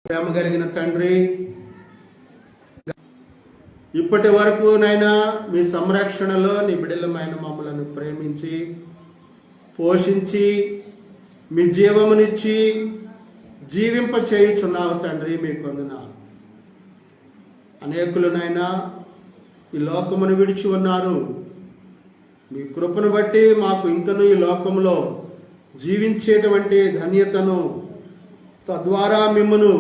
ప్రేమ కలిగిన తండ్రి, ఇప్పటి వరకు నైనా మీ సంరక్షణలో నీ బిడ్డలమైన మమ్మలను ప్రేమించి పోషించి మీ జీవమునిచ్చి జీవింప చేయుచున్నావు తండ్రి. మీకు వందనాలు. అనేకులనైనా ఈ లోకమును విడిచి ఉన్నారు. మీ కృపను బట్టి మాకు ఇంకను ఈ లోకంలో జీవించేటువంటి ధన్యతను, తద్వారా మిమ్మను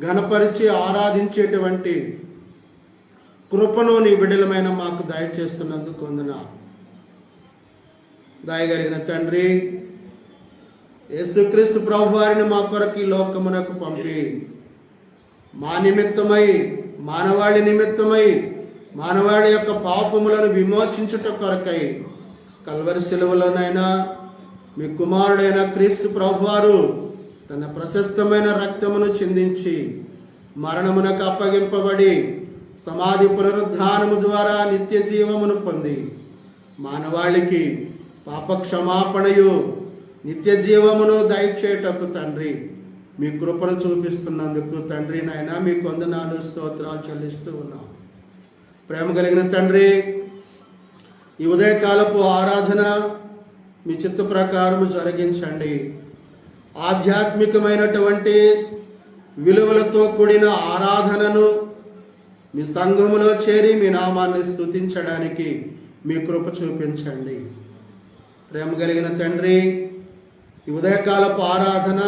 ఘనపరిచి ఆరాధించేటువంటి కృపను నీ బిడ్డలమైన మాకు దయచేస్తున్నందుకు వందనాలు. దయగలిగిన తండ్రి, యేసుక్రీస్తు ప్రభువారిని మా కొరకు ఈ లోకమునకు పంపి మా నిమిత్తమై, మానవాళి నిమిత్తమై, మానవాళి యొక్క పాపములను విమోచించుట కొరకై కల్వరి శిలువలోనైనా మీ కుమారుడైన క్రీస్తు ప్రభువారు తన ప్రశస్తమైన రక్తమును చిందించి మరణమునకు అప్పగింపబడి సమాధి పునరుద్ధానము ద్వారా నిత్య జీవమును పొంది మానవాళికి పాప క్షమాపణయు నిత్య జీవమును దయచేటకు తండ్రి మీ కృపను చూపిస్తున్నందుకు తండ్రి నాయన మీకు వందనాలు, స్తోత్రాలు చెల్లిస్తూ ఉన్నాం. ప్రేమ కలిగిన తండ్రి, ఈ ఉదయకాలపు ఆరాధన మీ చిత్త ప్రకారము జరిగించండి. ఆధ్యాత్మికమైనటువంటి విలువలతో కూడిన ఆరాధనను మీ సంఘములో చేరి మీ నామాన్ని స్తుతించడానికి మీ కృప చూపించండి. ప్రేమ కలిగిన తండ్రి, ఈ ఉదయకాలపు ఆరాధన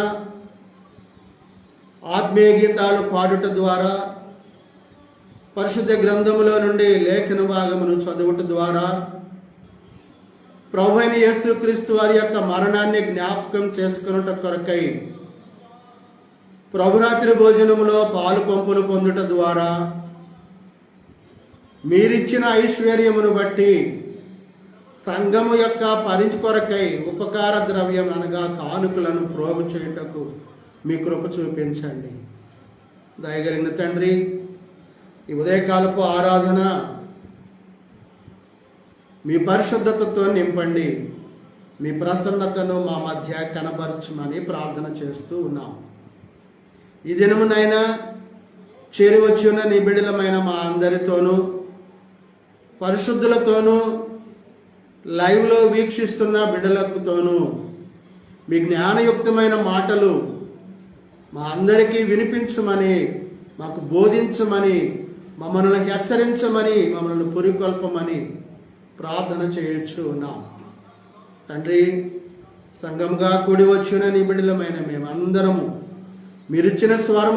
ఆత్మీయ గీతాలు పాడుట ద్వారా, పరిశుద్ధ గ్రంథములో నుండి లేఖన భాగమును చదువుట ద్వారా ప్రభువైన యేసుక్రీస్తు వారి యొక్క మరణాన్ని జ్ఞాపకం చేసుకున్నట కొరకై ప్రభురాత్రి భోజనములో పాలు పంపులు పొందుట ద్వారా మీరిచ్చిన ఐశ్వర్యమును బట్టి సంఘము యొక్క పరిచి కొరకై ఉపకార ద్రవ్యం అనగా కానుకలను ప్రోగు చేయుటకు మీ కృప చూపించండి. దయగలిగిన తండ్రి, ఈ ఉదయకాలపు ఆరాధన మీ పరిశుద్ధతతో నింపండి. మీ ప్రసన్నతను మా మధ్య కనబరచమని ప్రార్థన చేస్తూ ఉన్నాం. ఈ దినమునైనా చేరి వచ్చిన నీ బిడ్డలమైన మా అందరితోనూ, పరిశుద్ధులతోనూ, లైవ్లో వీక్షిస్తున్న బిడ్డలతోనూ మీ జ్ఞానయుక్తమైన మాటలు మా అందరికీ వినిపించమని, మాకు బోధించమని, మమ్మల్ని హెచ్చరించమని, మమ్మల్ని పురికొల్పమని ప్రార్థన చేయొచ్చు ఉన్నాం. తండ్రి, సంఘంగా కూడి వచ్చిన నీ బిడ్డలమైన మేమందరము మీరిచ్చిన స్వరం